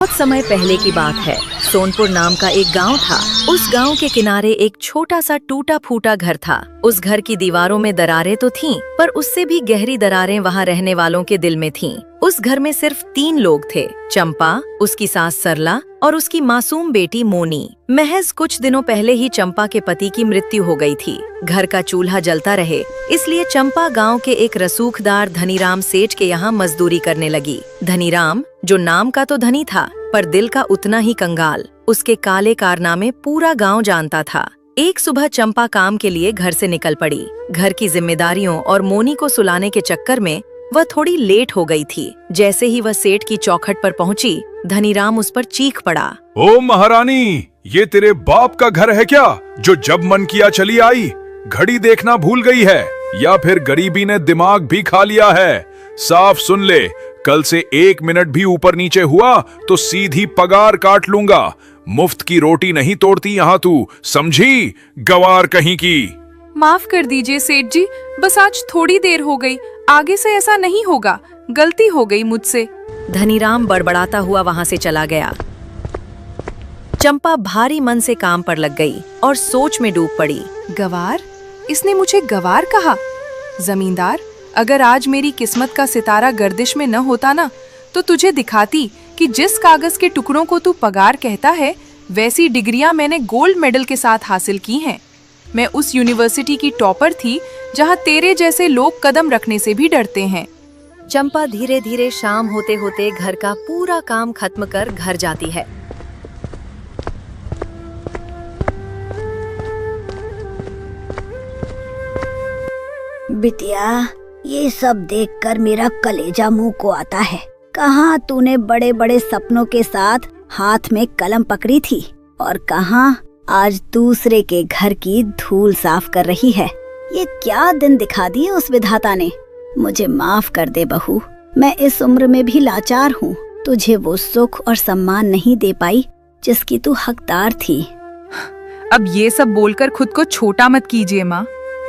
बहुत समय पहले की बात है। सोनपुर नाम का एक गांव था। उस गांव के किनारे एक छोटा सा टूटा फूटा घर था। उस घर की दीवारों में दरारें तो थीं, पर उससे भी गहरी दरारें वहां रहने वालों के दिल में थीं। उस घर में सिर्फ 3 लोग थे, चंपा, उसकी सास सरला और उसकी मासूम बेटी मोनी। महज कुछ दिनों पहले ही चंपा के पति की मृत्यु हो गई थी। घर का चूल्हा जलता रहे, इसलिए चंपा गांव के एक रसूखदार धनीराम सेठ के यहाँ मजदूरी करने लगी। धनीराम, जो नाम का तो धनी था, पर दिल का उतना ही कंगाल। उसके काले कारनामे पूरा गांव जानता था। एक सुबह चंपा काम के लिए घर से निकल पड़ी। घर की जिम्मेदारियों और मोनी को सुलाने के चक्कर में वह थोड़ी लेट हो गई थी। जैसे ही वह सेठ की चौखट पर पहुंची, धनीराम उस पर चीख पड़ा। ओ महारानी, ये तेरे बाप का घर है क्या, जो जब मन किया चली आई? घड़ी देखना भूल गई है, या फिर गरीबी ने दिमाग भी खा लिया है? साफ सुन ले, कल से 1 मिनट भी ऊपर नीचे हुआ तो सीधी पगार काट लूंगा। मुफ्त की रोटी नहीं तोड़ती यहाँ तू, समझी? गवार कहीं की। माफ कर दीजिए सेठ जी, बस आज थोड़ी देर हो गई, आगे से ऐसा नहीं होगा, गलती हो गई मुझसे। धनीराम बड़बड़ाता हुआ वहां से चला गया। चंपा भारी मन से काम पर लग गई और सोच में डूब पड़ी। गवार? इसने मुझे गवार कहा? जमींदार, अगर आज मेरी किस्मत का सितारा गर्दिश में न होता ना, तो तुझे दिखाती कि जिस कागज के टुकड़ों को तू पगार कहता है, वैसी डिग्रियां मैंने गोल्ड मेडल के साथ हासिल की हैं। मैं उस यूनिवर्सिटी की टॉपर थी जहां तेरे जैसे लोग कदम रखने से भी डरते हैं। चंपा धीरे धीरे शाम होते होते घर का पूरा काम खत्म कर घर जाती है। बिटिया, ये सब देखकर मेरा कलेजा मुंह को आता है। कहाँ तूने बड़े बड़े सपनों के साथ हाथ में कलम पकड़ी थी, और कहाँ आज दूसरे के घर की धूल साफ कर रही है। ये क्या दिन दिखा दिए उस विधाता ने। मुझे माफ कर दे बहू, मैं इस उम्र में भी लाचार हूँ। तुझे वो सुख और सम्मान नहीं दे पाई जिसकी तू हकदार थी। अब ये सब बोलकर खुद को छोटा मत कीजिए माँ।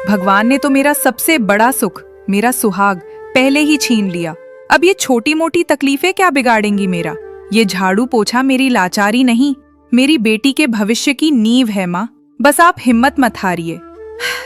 भगवान ने तो मेरा सबसे बड़ा सुख, मेरा सुहाग, पहले ही छीन लिया। अब ये छोटी मोटी तकलीफें क्या बिगाड़ेंगी मेरा? ये झाड़ू पोछा मेरी लाचारी नहीं, मेरी बेटी के भविष्य की नींव है माँ। बस आप हिम्मत मत हारिए।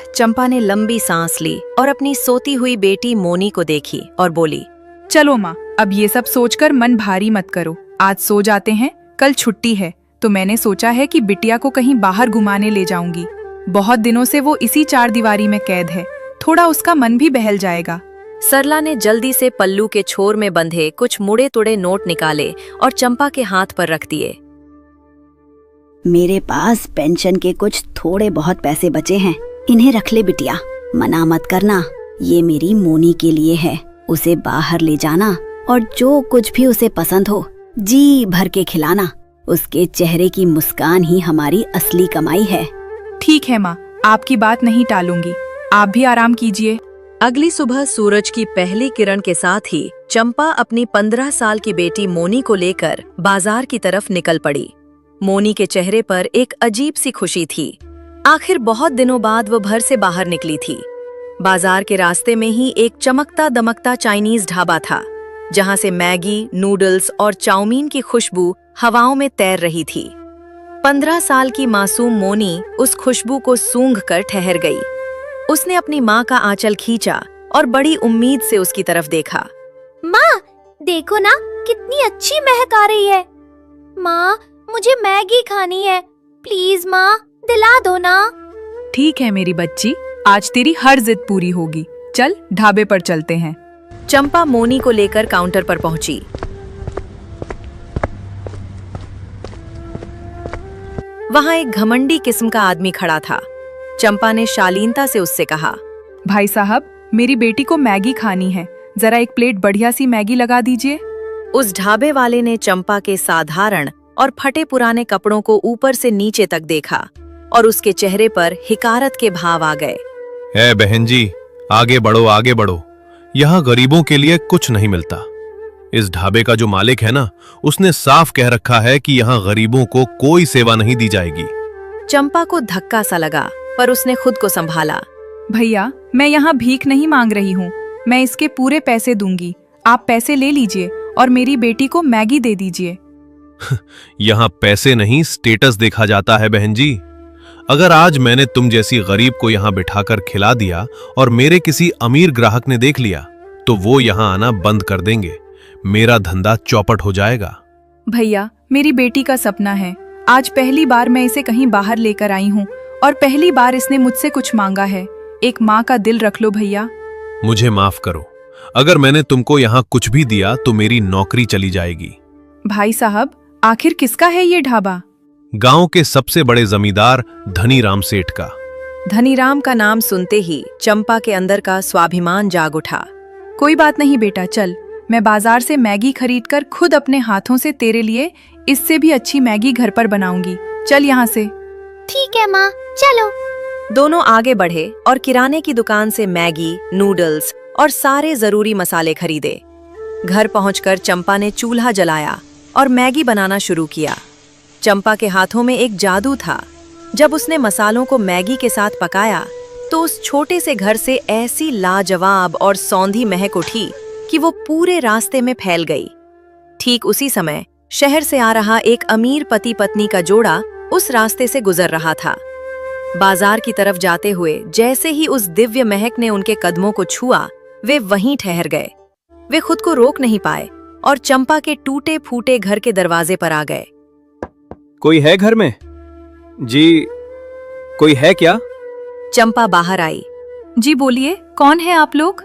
चंपा ने लंबी सांस ली और अपनी सोती हुई बेटी मोनी को देखी और बोली, चलो माँ, अब ये सब सोचकर मन भारी मत करो। आज सो जाते हैं, कल छुट्टी है, तो मैंने सोचा है कि बिटिया को कहीं बाहर घुमाने ले जाऊंगी। बहुत दिनों से वो इसी 4 दीवारी में कैद है, थोड़ा उसका मन भी बहल जाएगा। सरला ने जल्दी से पल्लू के छोर में बंधे कुछ मुड़े तुड़े नोट निकाले और चंपा के हाथ पर रख दिए। मेरे पास पेंशन के कुछ थोड़े बहुत पैसे बचे हैं, इन्हें रख ले बिटिया। मना मत करना, ये मेरी मोनी के लिए है। उसे बाहर ले जाना और जो कुछ भी उसे पसंद हो जी भर के खिलाना। उसके चेहरे की मुस्कान ही हमारी असली कमाई है। ठीक है माँ, आपकी बात नहीं टालूंगी। आप भी आराम कीजिए। अगली सुबह सूरज की पहली किरण के साथ ही चंपा अपनी 15 साल की बेटी मोनी को लेकर बाजार की तरफ निकल पड़ी। मोनी के चेहरे पर एक अजीब सी खुशी थी। आखिर बहुत दिनों बाद वो घर से बाहर निकली थी। बाजार के रास्ते में ही एक चमकता दमकता चाइनीज ढाबा था, जहां से मैगी, नूडल्स और चाउमीन की खुशबू हवाओं में तैर रही थी। 15 साल की मासूम मोनी उस खुशबू को सूंघ कर ठहर गई। उसने अपनी माँ का आंचल खींचा और बड़ी उम्मीद से उसकी तरफ देखा। माँ, देखो ना, कितनी अच्छी महक आ रही है। माँ, मुझे मैगी खानी है, प्लीज माँ, दिला दो ना। ठीक है मेरी बच्ची, आज तेरी हर जिद पूरी होगी। चल ढाबे पर चलते हैं। चंपा मोनी को लेकर काउंटर पर पहुंची। वहां एक घमंडी किस्म का आदमी खड़ा था। चंपा ने शालीनता से उससे कहा, भाई साहब, मेरी बेटी को मैगी खानी है, जरा एक प्लेट बढ़िया सी मैगी लगा दीजिए। उस ढाबे वाले ने चंपा के साधारण और फटे पुराने कपड़ों को ऊपर से नीचे तक देखा और उसके चेहरे पर हिकारत के भाव आ गए। है बहन जी, आगे बढ़ो आगे बढ़ो, यहाँ गरीबों के लिए कुछ नहीं मिलता। इस ढाबे का जो मालिक है ना, उसने साफ कह रखा है कि यहाँ गरीबों को कोई सेवा नहीं दी जाएगी। चंपा को धक्का सा लगा, पर उसने खुद को संभाला। भैया, मैं यहाँ भीख नहीं मांग रही हूँ, मैं इसके पूरे पैसे दूंगी। आप पैसे ले लीजिए और मेरी बेटी को मैगी दे दीजिए। यहां पैसे नहीं स्टेटस देखा जाता है बहन जी। अगर आज मैंने तुम जैसी गरीब को यहां बिठाकर खिला दिया और मेरे किसी अमीर ग्राहक ने देख लिया तो वो यहां आना बंद कर देंगे, मेरा धंधा चौपट हो जाएगा। भैया, मेरी बेटी का सपना है। आज पहली बार मैं इसे कहीं बाहर लेकर आई हूँ और पहली बार इसने मुझसे कुछ मांगा है। एक माँ का दिल रख लो भैया। मुझे माफ करो, अगर मैंने तुमको यहां कुछ भी दिया तो मेरी नौकरी चली जाएगी। भाई साहब, आखिर किसका है ये ढाबा? गांव के सबसे बड़े जमींदार धनीराम सेठ का। धनीराम का नाम सुनते ही चंपा के अंदर का स्वाभिमान जाग उठा। कोई बात नहीं बेटा, चल मैं बाजार से मैगी खरीदकर खुद अपने हाथों से तेरे लिए इससे भी अच्छी मैगी घर पर बनाऊंगी। चल यहाँ से। ठीक है माँ, चलो। दोनों आगे बढ़े और किराने की दुकान से मैगी, नूडल्स और सारे जरूरी मसाले खरीदे। घर पहुंचकर चंपा ने चूल्हा जलाया और मैगी बनाना शुरू किया। चंपा के हाथों में एक जादू था। जब उसने मसालों को मैगी के साथ पकाया तो उस छोटे से घर से ऐसी लाजवाब और सौंधी महक उठी कि वो पूरे रास्ते में फैल गई। ठीक उसी समय शहर से आ रहा एक अमीर पति पत्नी का जोड़ा उस रास्ते से गुजर रहा था। बाजार की तरफ जाते हुए जैसे ही उस दिव्य महक ने उनके कदमों को छुआ, वे वहीं ठहर गए। वे खुद को रोक नहीं पाए और चंपा के टूटे फूटे घर के दरवाजे पर आ गए। कोई है घर में? जी, कोई है क्या? चंपा बाहर आई। जी बोलिए, कौन है आप लोग?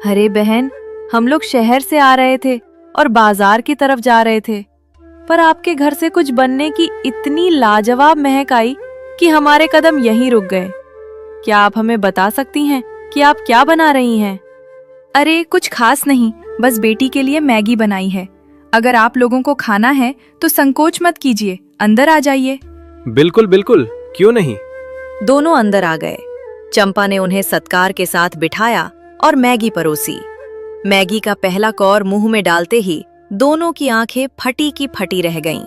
अरे बहन, हम लोग शहर से आ रहे थे और बाजार की तरफ जा रहे थे, पर आपके घर से कुछ बनने की इतनी लाजवाब महक आई कि हमारे कदम यहीं रुक गए। क्या आप हमें बता सकती हैं कि आप क्या बना रही हैं? अरे कुछ खास नहीं, बस बेटी के लिए मैगी बनाई है। अगर आप लोगों को खाना है तो संकोच मत कीजिए, अंदर आ जाइए। बिल्कुल बिल्कुल, क्यों नहीं। दोनों अंदर आ गए। चंपा ने उन्हें सत्कार के साथ बिठाया और मैगी परोसी। मैगी का पहला कौर मुंह में डालते ही दोनों की आंखें फटी की फटी रह गईं।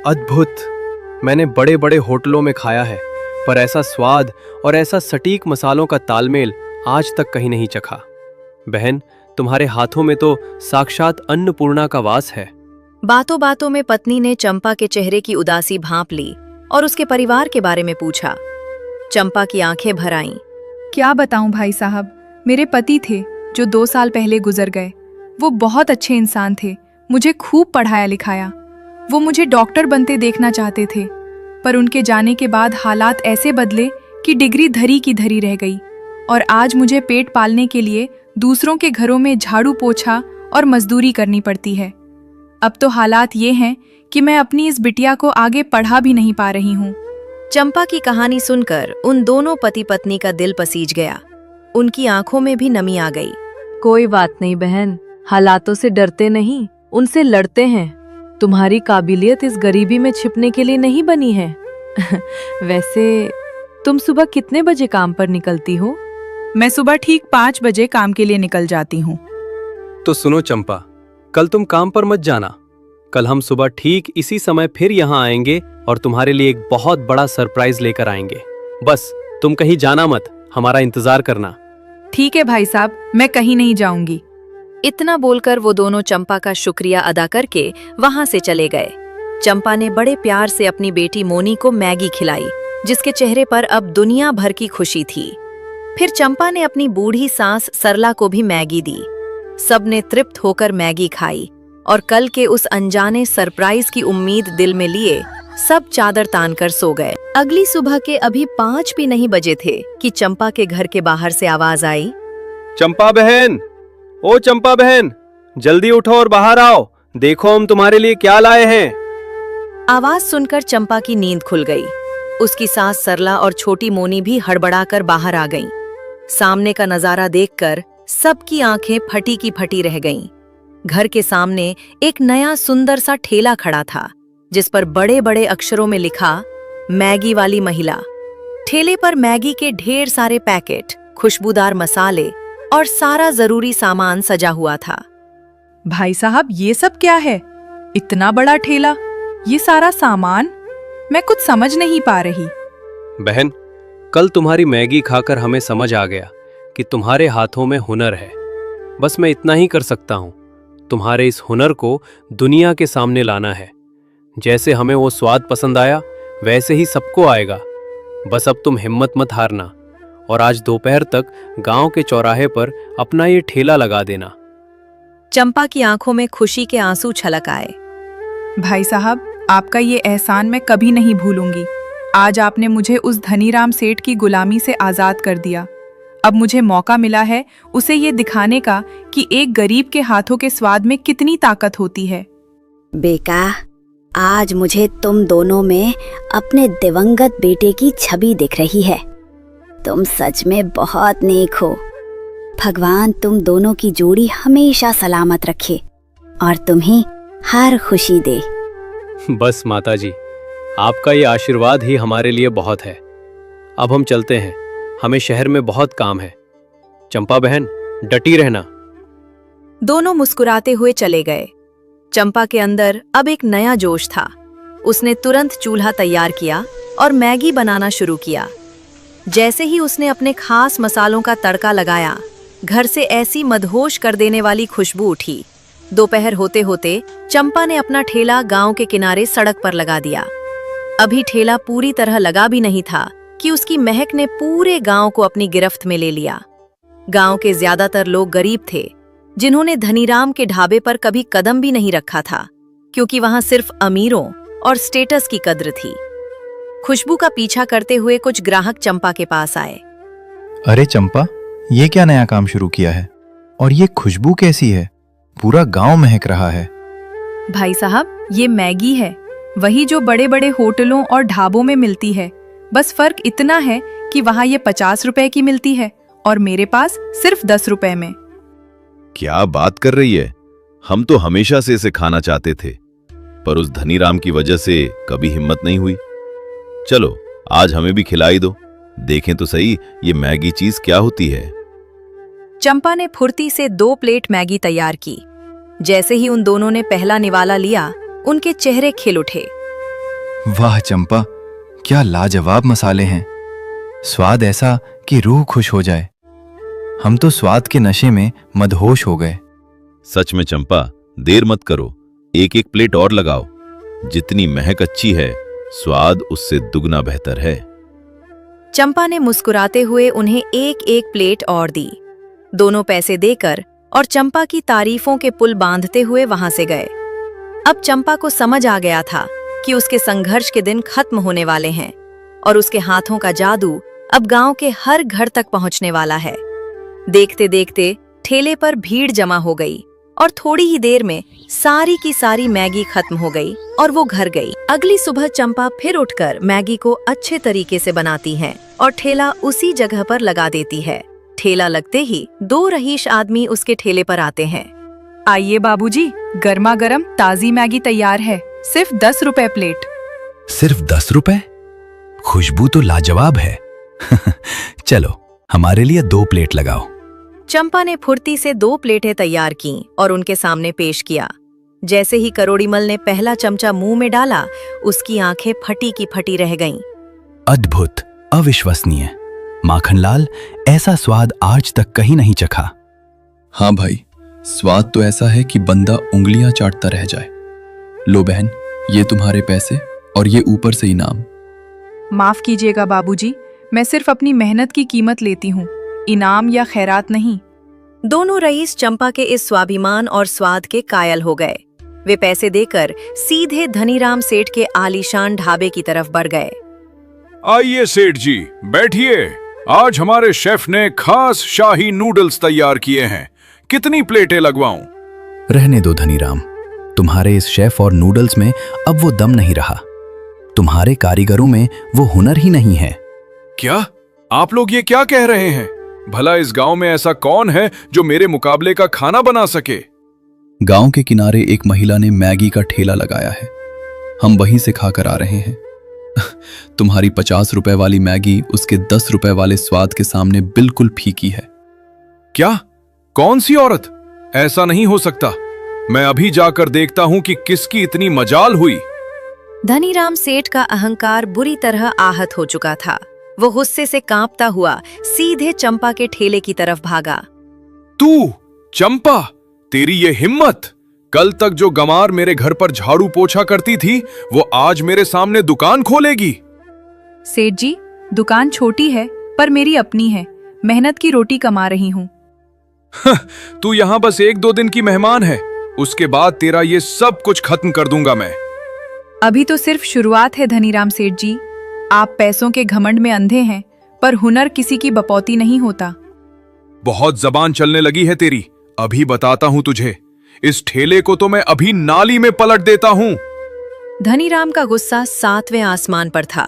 अद्भुत! मैंने बड़े बड़े होटलों में खाया है, पर ऐसा स्वाद और ऐसा सटीक मसालों का तालमेल आज तक कहीं नहीं चखा। बहन, तुम्हारे हाथों में तो साक्षात अन्नपूर्णा का वास है। बातों बातों में पत्नी ने चंपा के चेहरे की उदासी भांप ली और उसके परिवार के बारे में पूछा। चंपा की आंखें भर आईं। क्या बताऊं भाई साहब, मेरे पति थे जो 2 साल पहले गुजर गए। वो बहुत अच्छे इंसान थे, मुझे खूब पढ़ाया लिखाया। वो मुझे डॉक्टर बनते देखना चाहते थे, पर उनके जाने के बाद हालात ऐसे बदले कि डिग्री धरी की धरी रह गई और आज मुझे पेट पालने के लिए दूसरों के घरों में झाड़ू पोछा और मजदूरी करनी पड़ती है। अब तो हालात ये हैं कि मैं अपनी इस बिटिया को आगे पढ़ा भी नहीं पा रही हूँ। चंपा की कहानी सुनकर उन दोनों पति पत्नी का दिल पसीज गया। उनकी आंखों में भी नमी आ गई। कोई बात नहीं बहन, हालातों से डरते नहीं, उनसे लड़ते हैं। तुम्हारी काबिलियत इस गरीबी में छिपने के लिए नहीं बनी है। वैसे तुम सुबह कितने बजे काम पर निकलती हो? मैं सुबह ठीक 5 बजे काम के लिए निकल जाती हूँ। तो सुनो चंपा, कल तुम काम पर मत जाना। कल हम सुबह ठीक इसी समय फिर यहाँ आएंगे और तुम्हारे लिए एक बहुत बड़ा सरप्राइज लेकर आएंगे। बस तुम कहीं जाना मत, हमारा इंतजार करना। ठीक है भाई साहब, मैं कहीं नहीं जाऊंगी। इतना बोलकर वो दोनों चंपा का शुक्रिया अदा करके वहां से चले गए। चंपा ने बड़े प्यार से अपनी बेटी मोनी को मैगी खिलाई, जिसके चेहरे पर अब दुनिया भर की खुशी थी। फिर चंपा ने अपनी बूढ़ी सास सरला को भी मैगी दी। सबने तृप्त होकर मैगी खाई और कल के उस अनजाने सरप्राइज की उम्मीद दिल में लिए सब चादर तान कर सो गए। अगली सुबह के अभी 5 भी नहीं बजे थे कि चंपा के घर के बाहर से आवाज आई। चंपा बहन, ओ चंपा बहन, जल्दी उठो और बाहर आओ, देखो हम तुम्हारे लिए क्या लाए हैं। आवाज सुनकर चंपा की नींद खुल गई। उसकी सास सरला और छोटी मोनी भी हड़बड़ाकर बाहर आ गईं। सामने का नजारा देखकर सबकी आंखें फटी की फटी रह गईं। घर के सामने एक नया सुंदर सा ठेला खड़ा था, जिस पर बड़े बड़े अक्षरों में लिखा मैगी वाली महिला। ठेले पर मैगी के ढेर सारे पैकेट, खुशबूदार मसाले और सारा जरूरी सामान सजा हुआ था। भाई साहब, ये सब क्या है? इतना बड़ा ठेला, ये सारा सामान, मैं कुछ समझ नहीं पा रही। बहन, कल तुम्हारी मैगी खाकर हमें समझ आ गया कि तुम्हारे हाथों में हुनर है। बस मैं इतना ही कर सकता हूँ, तुम्हारे इस हुनर को दुनिया के सामने लाना है। जैसे हमें वो स्वाद पसंद आया वैसे ही सबको आएगा। बस अब तुम हिम्मत मत हारना और आज दोपहर तक गांव के चौराहे पर अपना ये ठेला लगा देना। चंपा की आंखों में खुशी के आंसू छलक आए। भाई साहब, आपका ये एहसान मैं कभी नहीं भूलूंगी। आज आपने मुझे उस धनीराम सेठ की गुलामी से आज़ाद कर दिया। अब मुझे मौका मिला है उसे ये दिखाने का कि एक गरीब के हाथों के स्वाद में कितनी ताकत होती है। बेका, आज मुझे तुम दोनों में अपने दिवंगत बेटे की छवि दिख रही है। तुम सच में बहुत नेक हो। भगवान तुम दोनों की जोड़ी हमेशा सलामत रखे और तुम्हें हर खुशी दे। बस माताजी, आपका ये आशीर्वाद ही हमारे लिए बहुत है। अब हम चलते हैं, हमें शहर में बहुत काम है। चंपा बहन, डटी रहना। दोनों मुस्कुराते हुए चले गए। चंपा के अंदर अब एक नया जोश था। उसने तुरंत चूल्हा तैयार किया और मैगी बनाना शुरू किया। जैसे ही उसने अपने खास मसालों का तड़का लगाया, घर से ऐसी मदहोश कर देने वाली खुशबू उठी। दोपहर होते होते चंपा ने अपना ठेला गांव के किनारे सड़क पर लगा दिया। अभी ठेला पूरी तरह लगा भी नहीं था कि उसकी महक ने पूरे गांव को अपनी गिरफ्त में ले लिया। गांव के ज्यादातर लोग गरीब थे, जिन्होंने धनीराम के ढाबे पर कभी कदम भी नहीं रखा था, क्योंकि वहां सिर्फ अमीरों और स्टेटस की कद्र थी। खुशबू का पीछा करते हुए कुछ ग्राहक चंपा के पास आए। अरे चंपा, ये क्या नया काम शुरू किया है? और ये खुशबू कैसी है? पूरा गांव महक रहा है। भाई साहब, ये मैगी है, वही जो बड़े बड़े होटलों और ढाबों में मिलती है। बस फर्क इतना है कि वहाँ ये 50 रुपए की मिलती है और मेरे पास सिर्फ 10 रुपए में। क्या बात कर रही है? हम तो हमेशा से इसे खाना चाहते थे, पर उस धनीराम की वजह से कभी हिम्मत नहीं हुई। चलो आज हमें भी खिलाई दो, देखें तो सही ये मैगी चीज क्या होती है। चंपा ने फुर्ती से 2 प्लेट मैगी तैयार की। जैसे ही उन दोनों ने पहला निवाला लिया, उनके चेहरे खिल उठे। वाह चंपा, क्या लाजवाब मसाले हैं। स्वाद ऐसा कि रूह खुश हो जाए। हम तो स्वाद के नशे में मदहोश हो गए। सच में चंपा, देर मत करो, एक एक प्लेट और लगाओ। जितनी महक अच्छी है, स्वाद उससे दुगना बेहतर है। चंपा ने मुस्कुराते हुए उन्हें एक एक प्लेट और दी। दोनों पैसे देकर और चंपा की तारीफों के पुल बांधते हुए वहां से गए। अब चंपा को समझ आ गया था कि उसके संघर्ष के दिन खत्म होने वाले हैं और उसके हाथों का जादू अब गांव के हर घर तक पहुंचने वाला है। देखते देखते ठेले पर भीड़ जमा हो गई और थोड़ी ही देर में सारी की सारी मैगी खत्म हो गई और वो घर गई। अगली सुबह चंपा फिर उठकर मैगी को अच्छे तरीके से बनाती है और ठेला उसी जगह पर लगा देती है। ठेला लगते ही 2 रईस आदमी उसके ठेले पर आते हैं। आइए बाबूजी, गर्मा गर्म ताजी मैगी तैयार है, सिर्फ 10 रुपए प्लेट। सिर्फ 10 रुपए? खुशबू तो लाजवाब है। चलो हमारे लिए 2 प्लेट लगाओ। चंपा ने फुर्ती से 2 प्लेटें तैयार की और उनके सामने पेश किया। जैसे ही करोड़ीमल ने पहला चमचा मुंह में डाला, उसकी आंखें फटी की फटी रह गईं। अद्भुत, अविश्वसनीय। माखनलाल, ऐसा स्वाद आज तक कहीं नहीं चखा। हाँ भाई, स्वाद तो ऐसा है कि बंदा उंगलियां चाटता रह जाए। लो बहन, ये तुम्हारे पैसे और ये ऊपर से इनाम। माफ कीजिएगा बाबूजी, मैं सिर्फ अपनी मेहनत की कीमत लेती हूँ, इनाम या खैरात नहीं। दोनों रईस चंपा के इस स्वाभिमान और स्वाद के कायल हो गए। वे पैसे देकर सीधे धनीराम सेठ के आलीशान ढाबे की तरफ बढ़ गए। आइए सेठ जी, बैठिए। आज हमारे शेफ ने खास शाही नूडल्स तैयार किए हैं। कितनी प्लेटें लगवाऊं? रहने दो धनीराम, तुम्हारे इस शेफ और नूडल्स में अब वो दम नहीं रहा। तुम्हारे कारीगरों में वो हुनर ही नहीं है। क्या आप लोग ये क्या कह रहे हैं? भला इस गांव में ऐसा कौन है जो मेरे मुकाबले का खाना बना सके? गांव के किनारे एक महिला ने मैगी का ठेला लगाया है, हम वहीं से खाकर आ रहे हैं। तुम्हारी 50 रुपए वाली मैगी उसके 10 रुपए वाले स्वाद के सामने बिल्कुल फीकी है। क्या? कौन सी औरत? ऐसा नहीं हो सकता। मैं अभी जाकर देखता हूं कि किसकी इतनी मजाल हुई। धनीराम सेठ का अहंकार बुरी तरह आहत हो चुका था। वो गुस्से से कांपता हुआ सीधे चंपा के ठेले की तरफ भागा। तू चंपा, तेरी ये हिम्मत! कल तक जो गंवार मेरे घर पर झाड़ू पोछा करती थी वो आज मेरे सामने दुकान खोलेगी। सेठ जी, दुकान छोटी है पर मेरी अपनी है। मेहनत की रोटी कमा रही हूँ। तू यहाँ बस 1-2 दिन की मेहमान है, उसके बाद तेरा ये सब कुछ खत्म कर दूंगा मैं। अभी तो सिर्फ शुरुआत है धनीराम सेठ जी। आप पैसों के घमंड में अंधे हैं, पर हुनर किसी की बपौती नहीं होता। बहुत जबान चलने लगी है तेरी। अभी बताता हूँ तुझे, इस ठेले को तो मैं अभी नाली में पलट देता हूँ। धनीराम का गुस्सा 7वें आसमान पर था।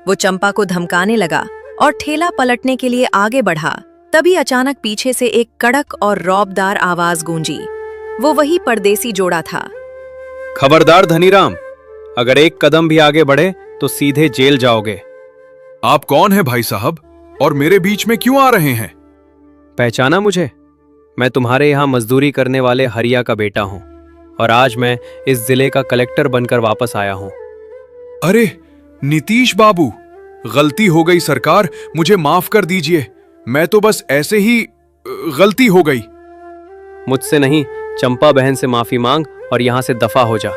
वो चंपा को धमकाने लगा और ठेला पलटने के लिए आगे बढ़ा। तभी अचानक पीछे से एक कड़क और रौबदार आवाज गूंजी। वो वही परदेसी जोड़ा था। खबरदार धनीराम, अगर एक कदम भी आगे बढ़े तो सीधे जेल जाओगे। आप कौन है भाई साहब, और मेरे बीच में क्यों आ रहे हैं? पहचाना मुझे? मैं तुम्हारे यहाँ मजदूरी करने वाले हरिया का बेटा हूँ और आज मैं इस जिले का कलेक्टर बनकर वापस आया हूँ। अरे नीतीश बाबू, गलती हो गई सरकार, मुझे माफ कर दीजिए। मैं तो बस ऐसे ही गलती हो गई। मुझसे नहीं, चंपा बहन से माफी मांग और यहाँ से दफा हो जा।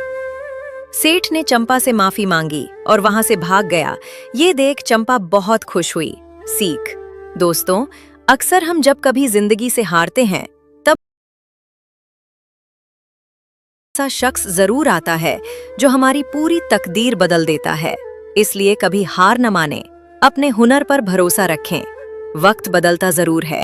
सेठ ने चंपा से माफी मांगी और वहां से भाग गया। ये देख चंपा बहुत खुश हुई। सीख दोस्तों, अक्सर हम जब कभी जिंदगी से हारते हैं तब ऐसा शख्स जरूर आता है जो हमारी पूरी तकदीर बदल देता है। इसलिए कभी हार न माने, अपने हुनर पर भरोसा रखें। वक्त बदलता जरूर है,